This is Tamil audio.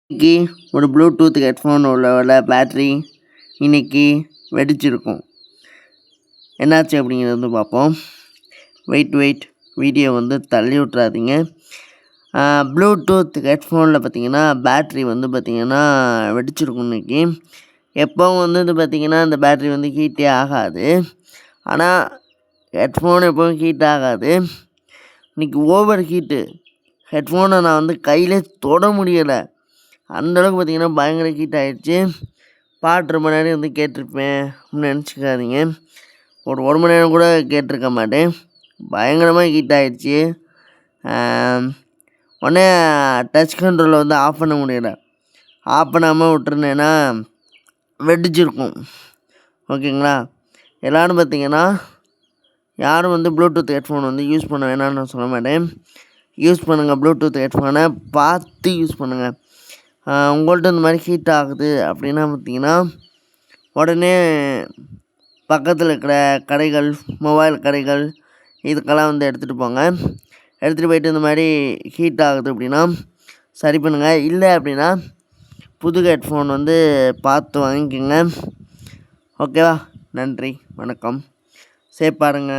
இன்னைக்கு ஒரு ப்ளூடூத் ஹெட்ஃபோன் உள்ள பேட்ரி இன்னைக்கு வெடிச்சிருக்கும். என்னாச்சு அப்படிங்கிறது வந்து பார்ப்போம். வெயிட் வீடியோ வந்து தள்ளி விட்றாதீங்க. ப்ளூடூத் ஹெட்ஃபோனில் பார்த்தீங்கன்னா பேட்ரி வந்து பார்த்திங்கன்னா வெடிச்சிருக்கும் இன்னைக்கு. எப்போவும் வந்து இது பார்த்திங்கன்னா இந்த பேட்ரி வந்து ஹீட்டே ஆகாது. ஆனால் ஹெட்ஃபோன் எப்போவும் ஹீட் ஆகாது. இன்றைக்கி ஓவர் ஹீட்டு. ஹெட்ஃபோனை நான் வந்து கையிலே தொட முடியலை. அந்தளவுக்கு பார்த்திங்கன்னா பயங்கர ஹீட் ஆகிடுச்சு. பாட்டு ரொம்ப நேரம் வந்து கேட்டிருப்பேன் அப்படின்னு நினச்சிக்காதீங்க. ஒரு மணி நேரம் கூட கேட்டிருக்க மாட்டேன். பயங்கரமாக ஹீட் ஆகிடுச்சு. உடனே டச் கண்ட்ரோலில் வந்து ஆஃப் பண்ண முடியலை. ஆஃப் பண்ணாமல் விட்டுருந்தேன்னா வெடிச்சிருக்கும். ஓகேங்களா? எல்லோரும் பார்த்திங்கன்னா யாரும் வந்து ப்ளூடூத் ஹெட்ஃபோன் வந்து யூஸ் பண்ண வேணாம்னு நான் சொல்ல மாட்டேன். யூஸ் பண்ணுங்கள். ப்ளூடூத் ஹெட்ஃபோனை பார்த்து யூஸ் பண்ணுங்கள். உங்கள்கிட்ட இந்த மாதிரி ஹீட் ஆகுது அப்படின்னா பார்த்திங்கன்னா உடனே பக்கத்தில் இருக்கிற கடைகள், மொபைல் கடைகள் இதுக்கெல்லாம் வந்து எடுத்துகிட்டு போங்க. எடுத்துகிட்டு போயிட்டு இந்த மாதிரி ஹீட் ஆகுது அப்படின்னா சரி பண்ணுங்கள். இல்லை அப்படின்னா புது ஹெட்ஃபோன் வந்து பார்த்து வாங்கிக்கோங்க. ஓகேவா? நன்றி, வணக்கம். சேஃபாக இருங்க.